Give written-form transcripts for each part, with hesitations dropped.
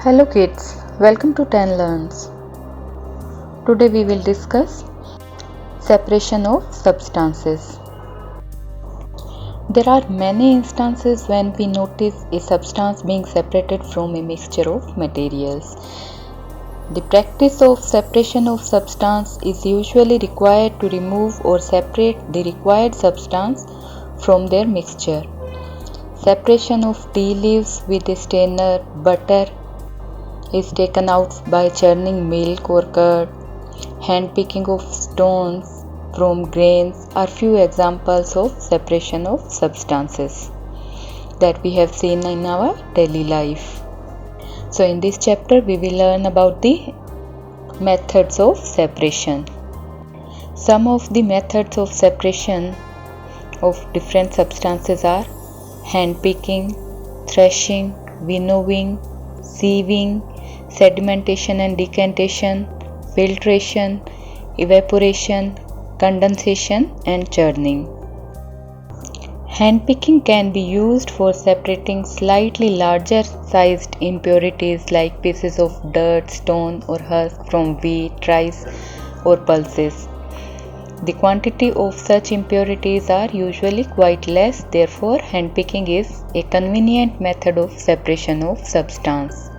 Hello kids, welcome to 10 Learns. Today we will discuss separation of substances. There are many instances when we notice a substance being separated from a mixture of materials. The practice of separation of substance is usually required to remove or separate the required substance from their mixture. Separation of tea leaves with a strainer, butter is taken out by churning milk or curd. Hand picking of stones from grains are few examples of separation of substances that we have seen in our daily life. So in this chapter we will learn about the methods of separation. Some of the methods of separation of different substances are hand picking, threshing, winnowing, sieving, sedimentation and decantation, filtration, evaporation, condensation and churning. Hand picking can be used for separating slightly larger sized impurities like pieces of dirt, stone or husk from wheat, rice or pulses. The quantity of such impurities are usually quite less, therefore hand picking is a convenient method of separation of substance.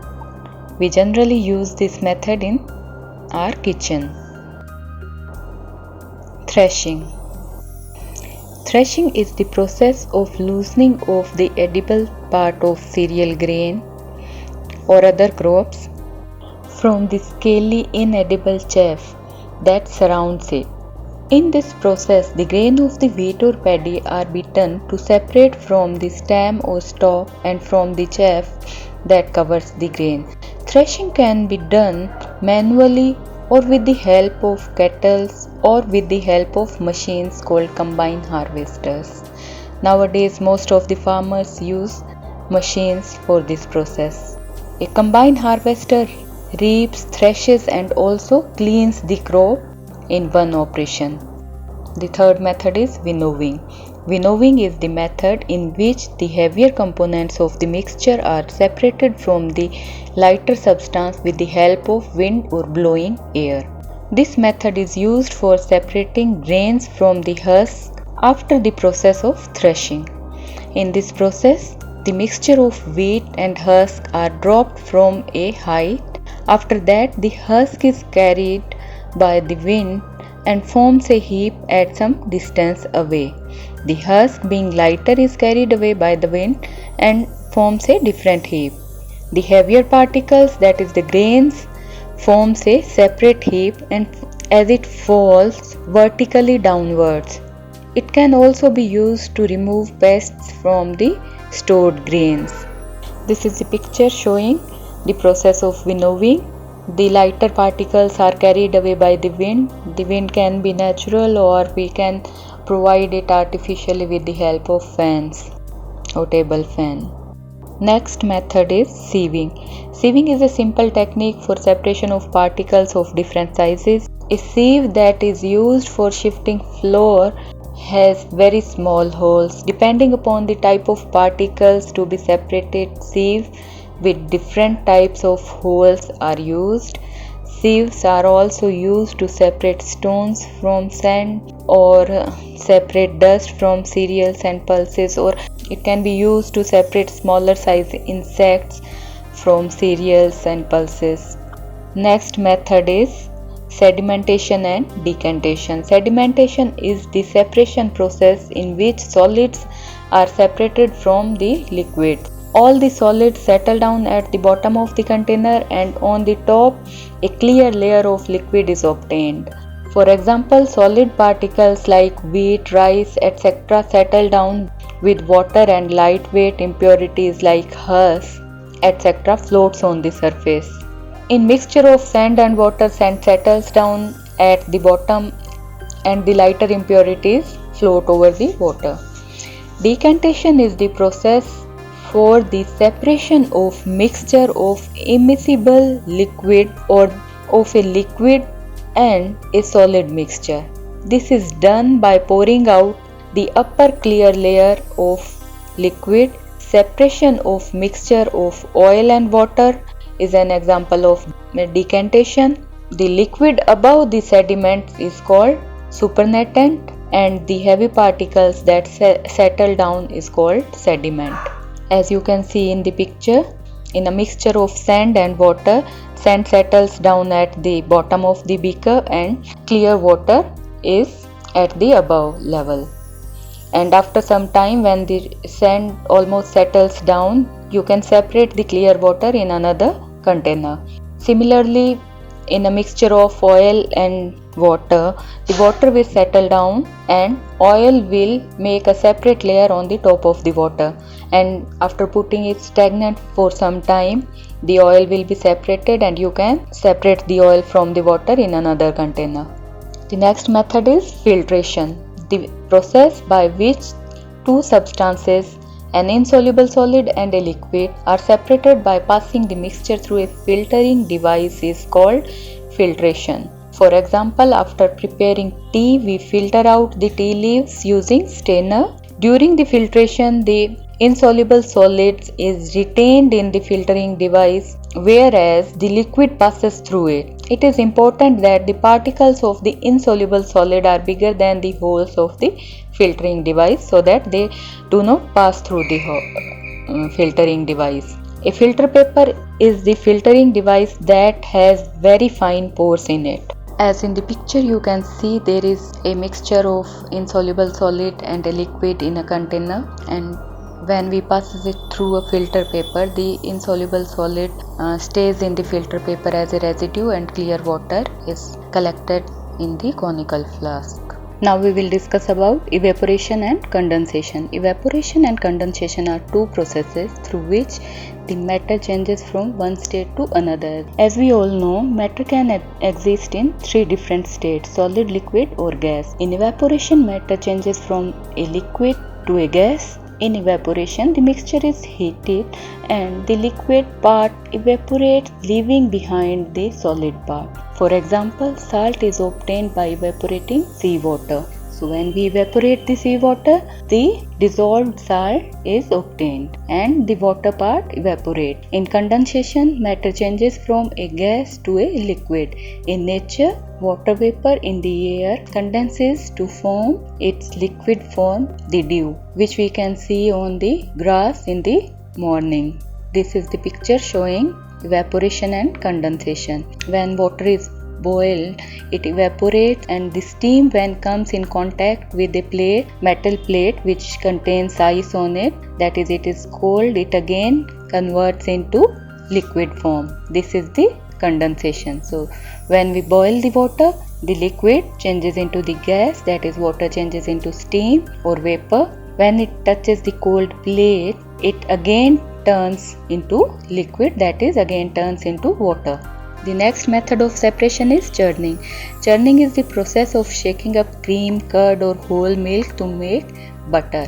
We generally use this method in our kitchen. Threshing. Threshing is the process of loosening of the edible part of cereal grain or other crops from the scaly inedible chaff that surrounds it. In this process, the grain of the wheat or paddy are beaten to separate from the stem or stalk and from the chaff that covers the grain. Threshing can be done manually or with the help of kettles or with the help of machines called combine harvesters. Nowadays, most of the farmers use machines for this process. A combine harvester reaps, threshes and also cleans the crop in one operation. The third method is winnowing. Winnowing is the method in which the heavier components of the mixture are separated from the lighter substance with the help of wind or blowing air. This method is used for separating grains from the husk after the process of threshing. In this process, the mixture of wheat and husk are dropped from a height. After that, the husk is carried by the wind and forms a heap at some distance away. The husk, being lighter, is carried away by the wind and forms a different heap. The heavier particles, that is the grains, forms a separate heap and as it falls vertically downwards. It can also be used to remove pests from the stored grains. This is the picture showing the process of winnowing. The lighter particles are carried away by the wind. The wind can be natural or we can provide it artificially with the help of fans or table fan. Next method is sieving. Sieving is a simple technique for separation of particles of different sizes. A sieve that is used for shifting flour has very small holes. Depending upon the type of particles to be separated, sieve with different types of holes are used. Sieves are also used to separate stones from sand or separate dust from cereals and pulses, or it can be used to separate smaller size insects from cereals and pulses. Next method is sedimentation and decantation. Sedimentation is the separation process in which solids are separated from the liquids. All the solids settle down at the bottom of the container and on the top a clear layer of liquid is obtained. For example, solid particles like wheat, rice, etc. settle down with water and lightweight impurities like husk, etc. floats on the surface. In mixture of sand and water, sand settles down at the bottom and the lighter impurities float over the water. Decantation is the process for the separation of mixture of immiscible liquid or of a liquid and a solid mixture. This is done by pouring out the upper clear layer of liquid, separation of mixture of oil and water, is an example of decantation. The liquid above the sediment is called supernatant, and the heavy particles that settle down is called sediment. As you can see in the picture, in a mixture of sand and water, sand settles down at the bottom of the beaker and clear water is at the above level. And after some time, when the sand almost settles down, you can separate the clear water in another container. Similarly, in a mixture of oil and water, the water will settle down and oil will make a separate layer on the top of the water, and after putting it stagnant for some time, the oil will be separated and you can separate the oil from the water in another container. The next method is filtration, the process by which two substances, an insoluble solid and a liquid, are separated by passing the mixture through a filtering device is called filtration. For example, after preparing tea, we filter out the tea leaves using strainer. During the filtration, the insoluble solid is retained in the filtering device, whereas the liquid passes through it. It is important that the particles of the insoluble solid are bigger than the holes of the filtering device so that they do not pass through the filtering device. A filter paper is the filtering device that has very fine pores in it. As in the picture you can see, there is a mixture of insoluble solid and a liquid in a container, and when we passes it through a filter paper, the insoluble solid stays in the filter paper as a residue and clear water is collected in the conical flask. Now we will discuss about evaporation and condensation. Evaporation and condensation are two processes through which the matter changes from one state to another. As we all know, matter can exist in three different states: solid, liquid or gas. In evaporation, matter changes from a liquid to a gas. In evaporation, the mixture is heated and the liquid part evaporates, leaving behind the solid part. For example, salt is obtained by evaporating seawater. So when we evaporate the seawater, the dissolved salt is obtained and the water part evaporates. In condensation, matter changes from a gas to a liquid. In nature, water vapor in the air condenses to form its liquid form, the dew, which we can see on the grass in the morning. This is the picture showing evaporation and condensation. When water is boiled, it evaporates, and the steam, when comes in contact with a metal plate which contains ice on it, that is, it is cold, it again converts into liquid form. This is the condensation. So when we boil the water, the liquid changes into the gas, that is, water changes into steam or vapor. When it touches the cold plate, it again turns into liquid, that is, again turns into water. The next method of separation is churning. Churning is the process of shaking up cream, curd or whole milk to make butter.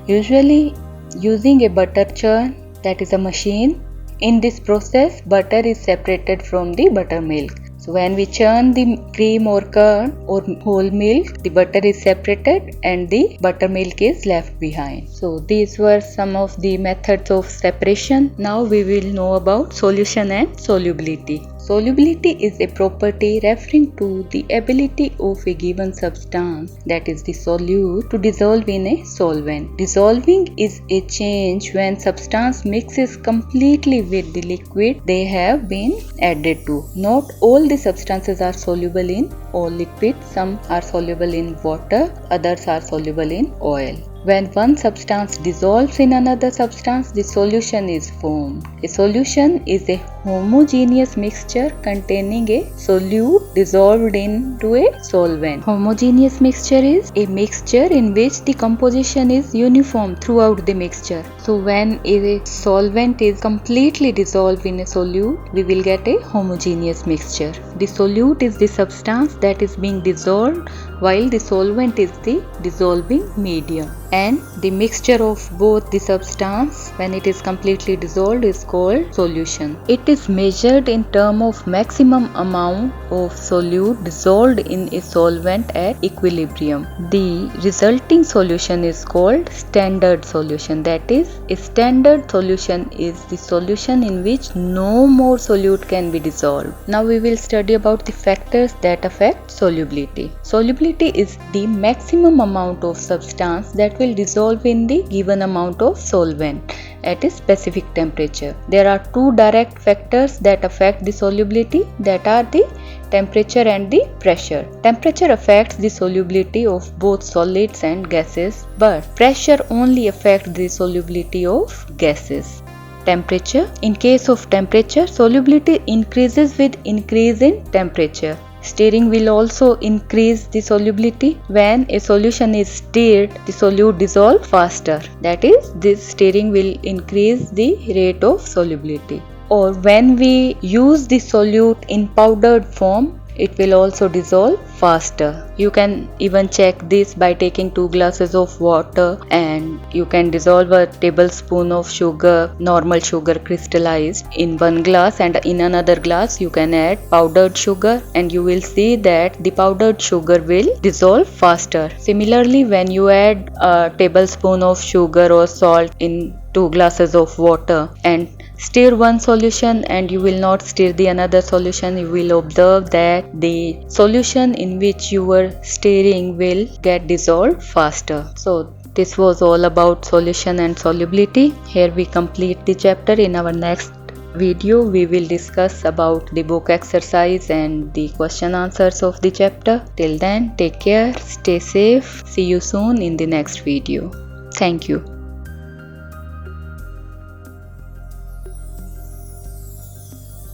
Usually using a butter churn, that is a machine. In this process, butter is separated from the buttermilk. So when we churn the cream or curd or whole milk, the butter is separated and the buttermilk is left behind. So these were some of the methods of separation. Now we will know about solution and solubility. Solubility is a property referring to the ability of a given substance, that is the solute, to dissolve in a solvent. Dissolving is a change when substance mixes completely with the liquid they have been added to. Not all the substances are soluble in all liquids. Some are soluble in water, others are soluble in oil. When one substance dissolves in another substance, the solution is formed. A solution is a homogeneous mixture containing a solute dissolved into a solvent. Homogeneous mixture is a mixture in which the composition is uniform throughout the mixture. So when a solvent is completely dissolved in a solute, we will get a homogeneous mixture. The solute is the substance that is being dissolved while the solvent is the dissolving medium. And the mixture of both the substance when it is completely dissolved is called solution. It is measured in terms of maximum amount of solute dissolved in a solvent at equilibrium. The resulting solution is called standard solution. That is, a standard solution is the solution in which no more solute can be dissolved. Now we will study about the factors that affect solubility. Solubility is the maximum amount of substance that will dissolve in the given amount of solvent at a specific temperature. There are two direct factors that affect the solubility, that are the temperature and the pressure. Temperature affects the solubility of both solids and gases, but pressure only affects the solubility of gases. Temperature. In case of temperature, solubility increases with increase in temperature. Stirring will also increase the solubility. When a solution is stirred, the solute dissolves faster. That is, this stirring will increase the rate of solubility. Or when we use the solute in powdered form, it will also dissolve faster. You can even check this by taking 2 glasses of water and you can dissolve a tablespoon of sugar, normal sugar crystallized, in one glass, and in another glass you can add powdered sugar, and you will see that the powdered sugar will dissolve faster. Similarly, when you add a tablespoon of sugar or salt in 2 glasses of water and stir one solution and you will not stir the another solution, you will observe that the solution in which you were stirring will get dissolved faster. So this was all about solution and solubility. Here we complete the chapter. In our next video we will discuss about the book exercise and the question answers of the chapter. Till then, take care, stay safe, see you soon in the next video. Thank you.